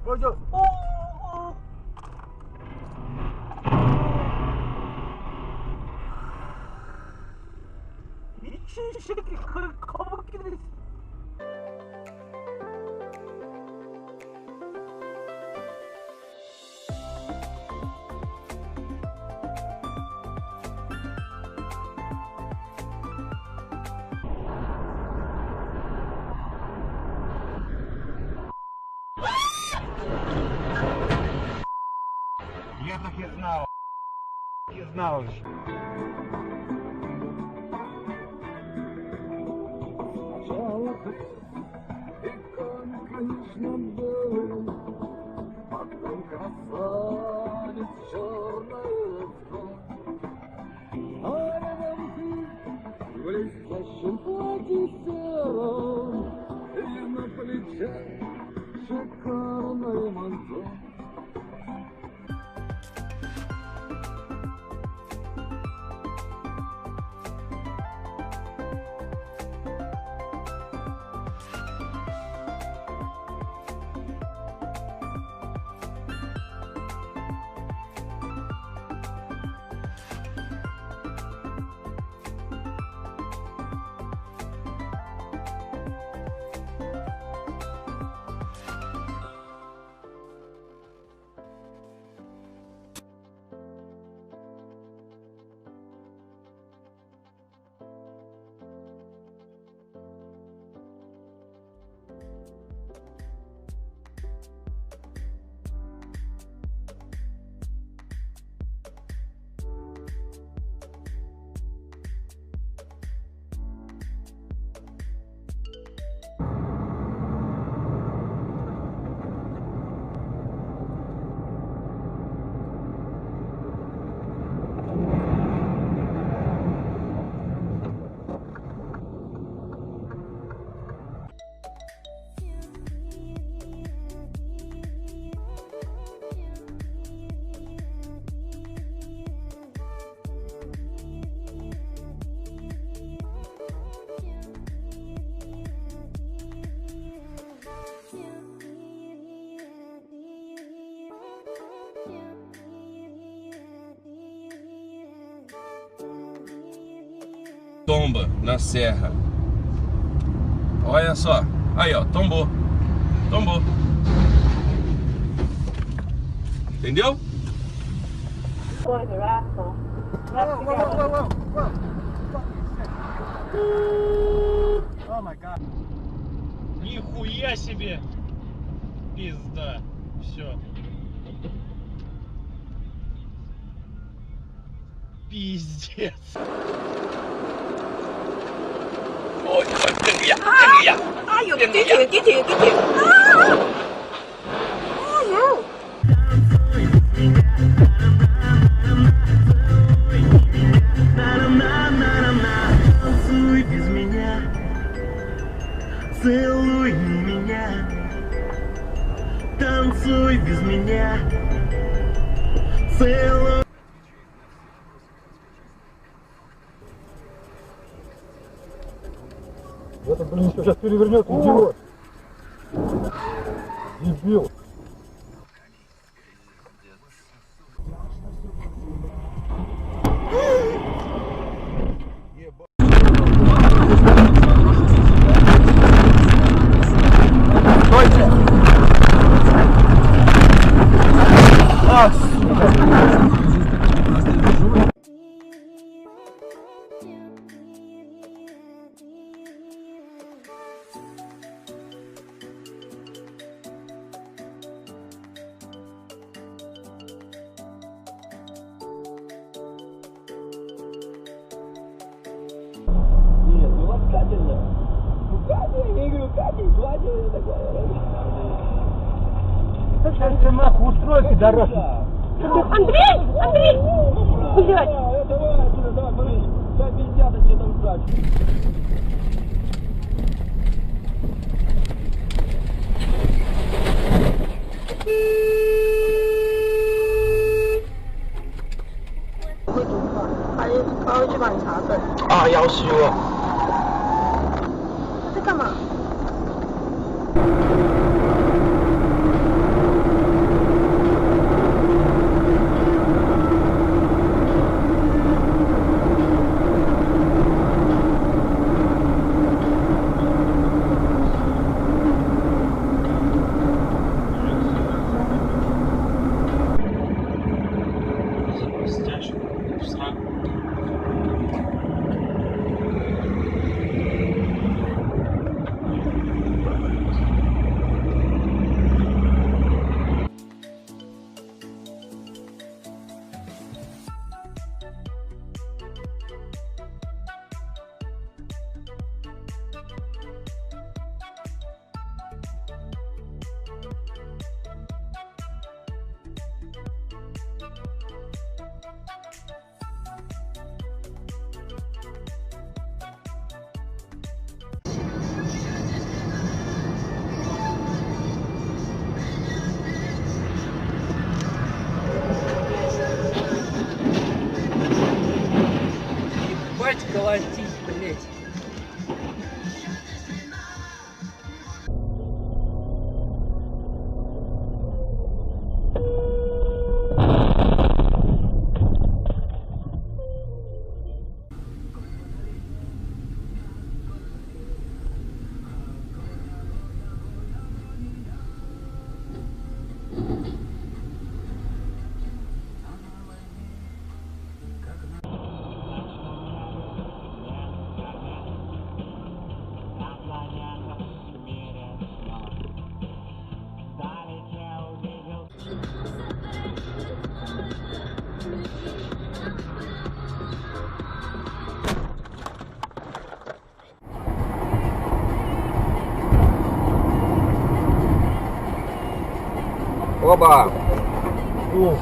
我就미친 새끼 그걸 거북이를 Я так и знал. И знал же. Конечно, был, потом красавец черная кровь. А рядом ты в блестящем платье сером, и на плечах шикарное манто. Tomba na serra. Olha só. Aí, ó, tombou. Tombou. Entendeu? Oh my god. Нихуя себе! Пизда. Все. Пиздец. Ôi, đừng kìa, đừng kìa. Ai dồi, cái thiệt. Танцуй без меня, целуй меня, танцуй без меня, целуй. Это, блин, сейчас перевернет, идиот. Дебил. Стойте! А, сука! Нет, ну ласкательно. Ну Катя, я говорю, Катя, гладила такое. Сейчас ты нахуй устройки дорожки. Андрей! Блядь! Давай отсюда, давай, смотри. 150 тебе там сдачу.他要去帮你查证。啊，要死我！在干嘛？ Оба! Ух.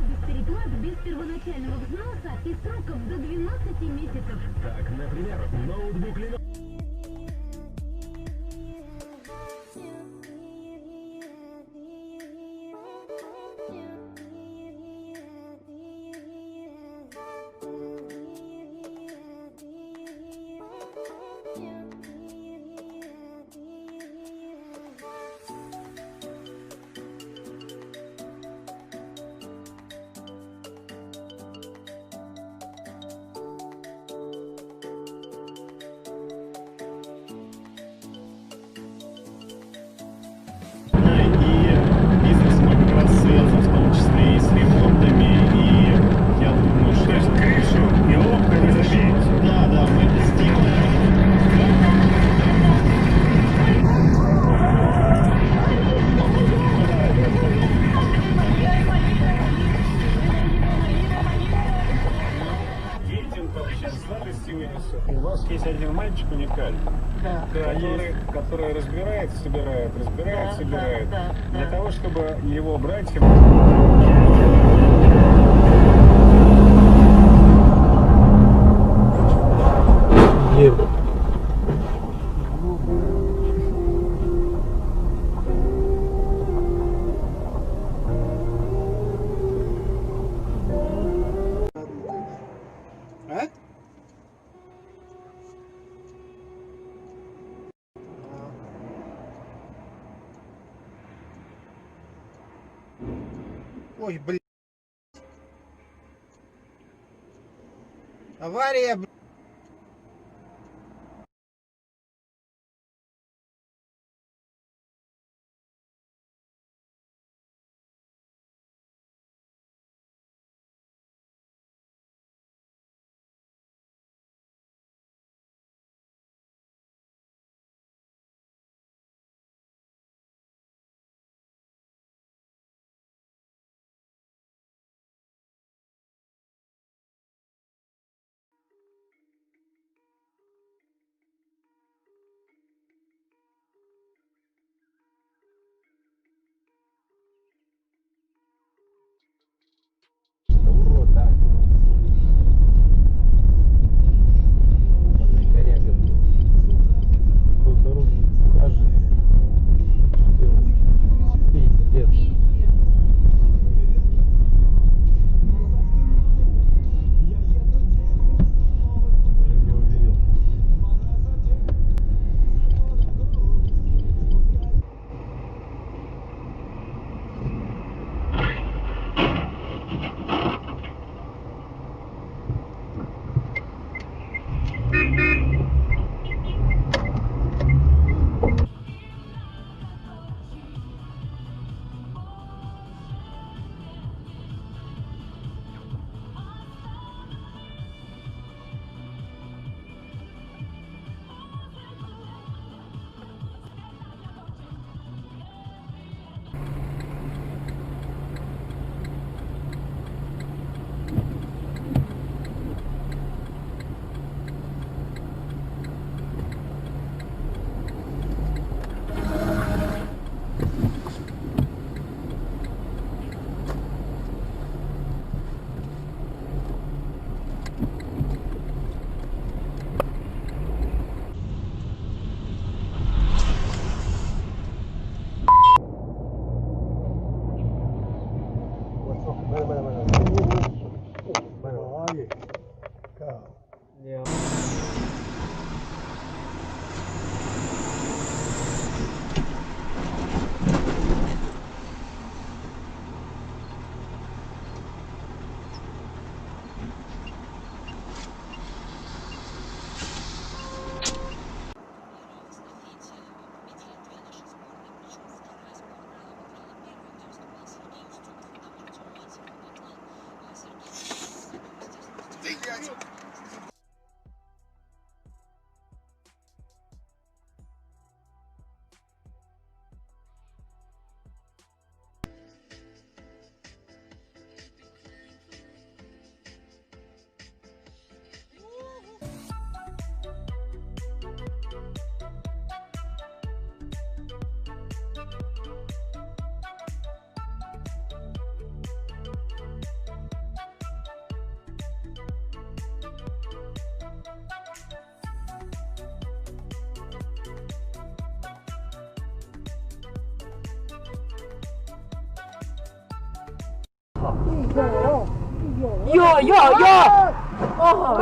Без переплат, без первоначального взноса и сроком до 12 месяцев. Так, например, ноутбук Lenovo. И бизнес микросейлс, в том числе и с ремонтами, и я думаю, что... То есть крышу и окна не заберете? Да, да, мы это сделаем. Едем вообще с радостью вынесу. У вас есть один мальчик уникальный, который разбирает, собирает, разбирает, собирает. Для того, чтобы его братья... А? Ой, блин. Авария, блин.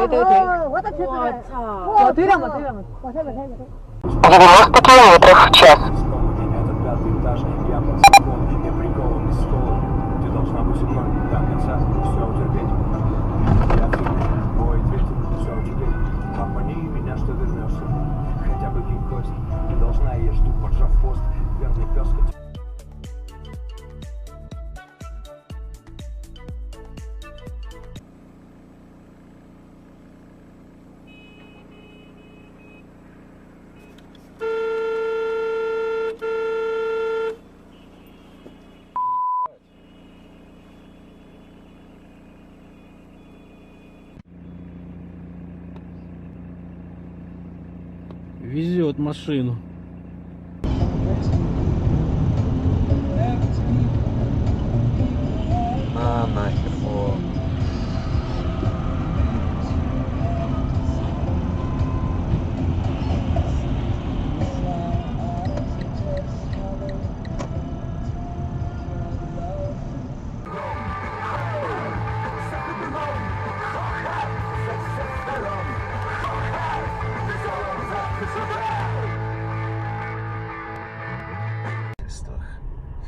왜 돼요, 돼? 와, 차. 와, 되려면. 90 километров в час. Этот пятый этаж, я под столом, я прикован к столу. Ты должна быть со мной до конца, все утерпеть. Я тебе, мой ответил, все теперь. Обмани меня, что вернешься. Хотя бы в кость. Ты должна, я жду, поджав хвост. Верный пес, Везет машину. А, нахер, о.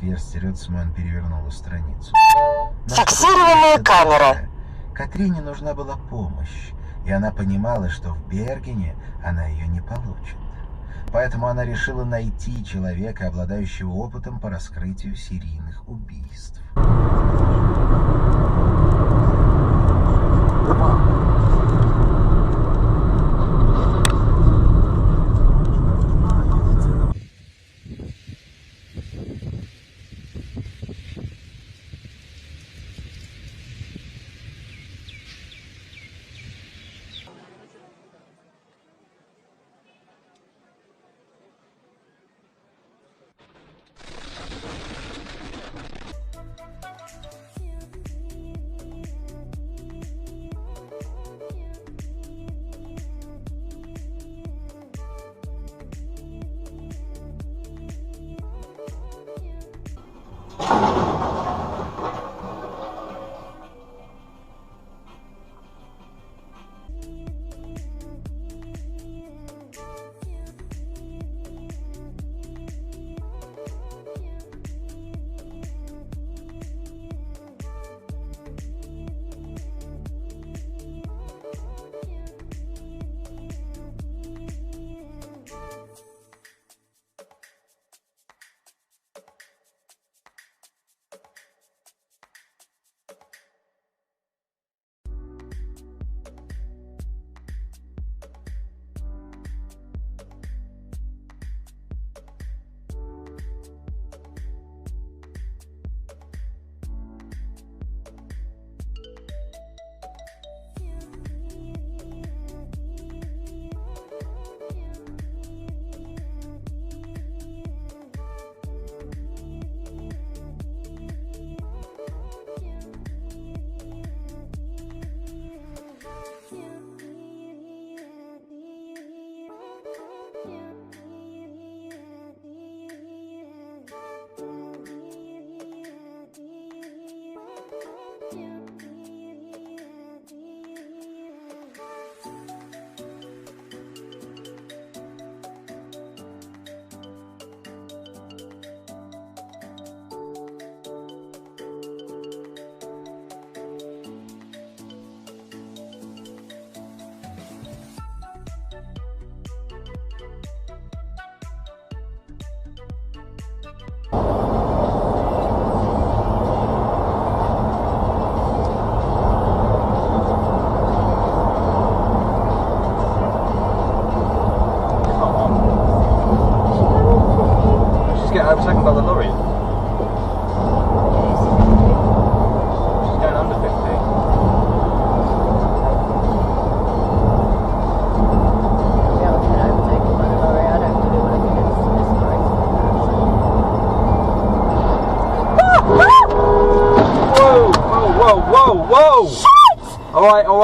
Ферстерецман перевернула страницу. Фиксированная камера. Катрине нужна была помощь, и она понимала, что в Бергене она ее не получит. Поэтому она решила найти человека, обладающего опытом по раскрытию серийных убийств.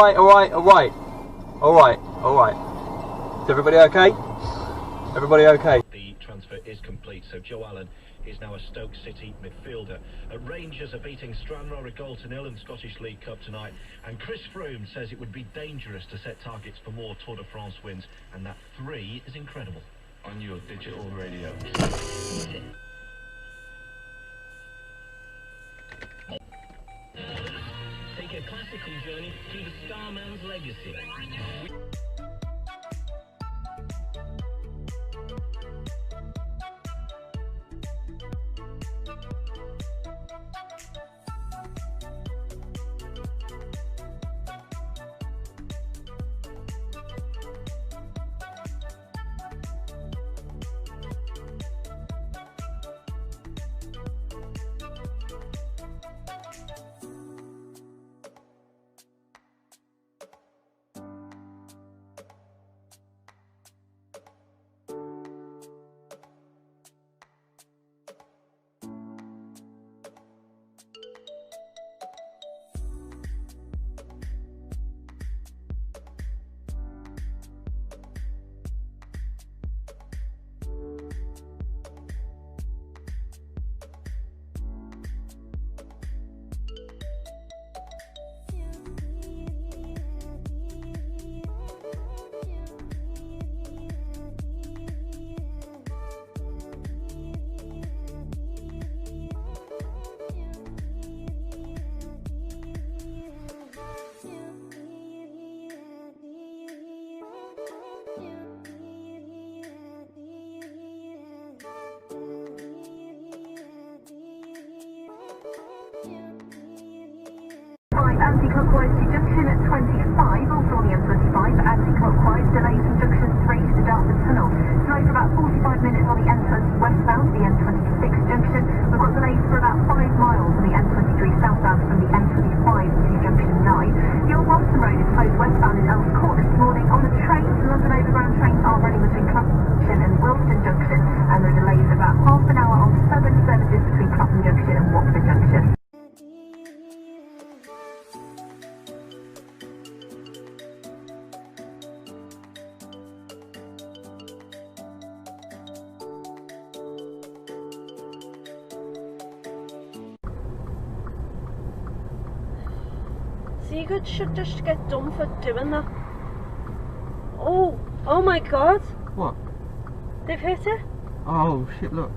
Is everybody okay? Everybody okay? The transfer is complete, so Joe Allen is now a Stoke City midfielder. Rangers are beating Stranraer a goal to nil in the Scottish League Cup tonight, and Chris Froome says it would be dangerous to set targets for more Tour de France wins, and that 3 is incredible. On your digital radio. Take a classical journey through the Starman's legacy. Anti-clockwise to junction at 25, also on the M25, anti-clockwise, delays from junction 3 to the Dartford Tunnel. Delays for about 45 minutes on the M20 westbound to the M26 junction. We've got delays for about 5 miles on the M23 southbound from the M25 to junction 9. The Old Walton Road is closed westbound in Earls Court this morning. On the trains, London Overground trains are running between Clapham Junction and Wilston Junction, and there are delays of about half an hour on southern services between Clapham Junction and Watford Junction. So you should just get done for doing that. Oh my god. What? They've hit it. Oh shit, look.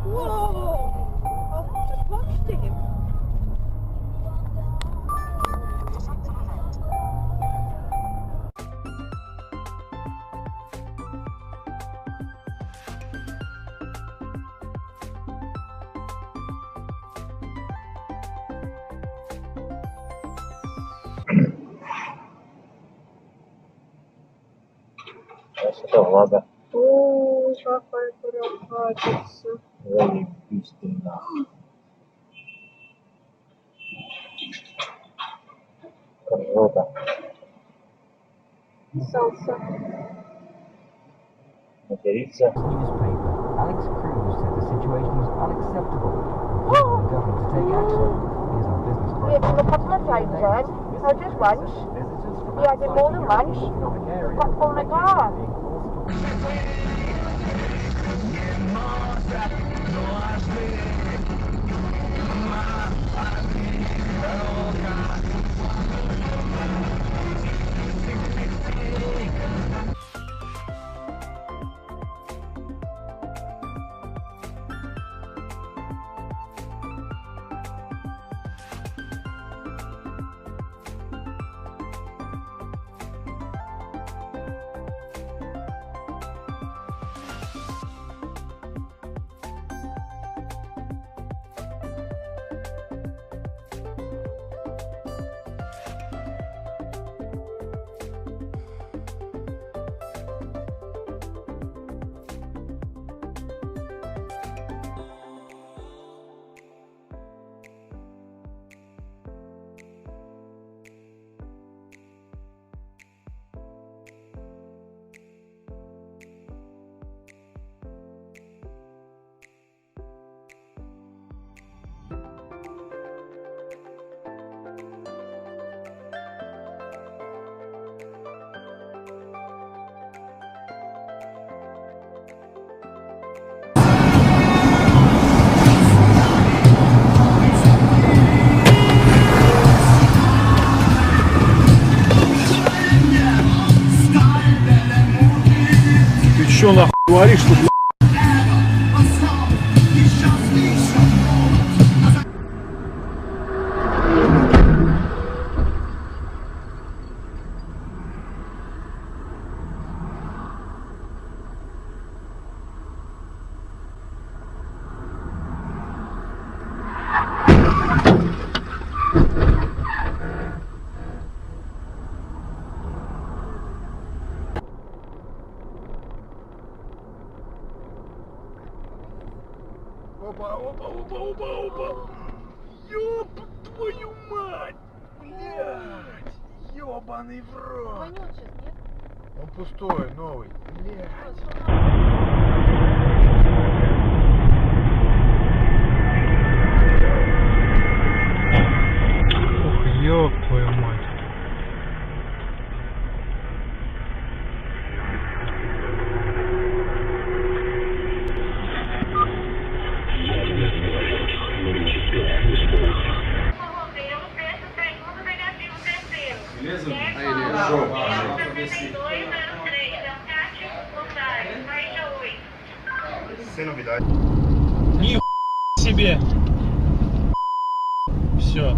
Whoa! I've just watched him. Что, ладно? О, какая красавица. Заебись ты нахуй. Круто. Salsa. Материться. Newspaper, Alex Cruz said the situation was unacceptable. He called the government to take action. Here's our business We had to put my time then. I just once. We had it more than once. Got on the car. чё нахуй говоришь тут? Опа, опа, опа, опа, опа. Ёб твою мать! Блядь! Ёбаный в рот! Он пустой, новый. Блядь. Ох, ёб твою мать. Sem novidade. Нихуя себе. Все.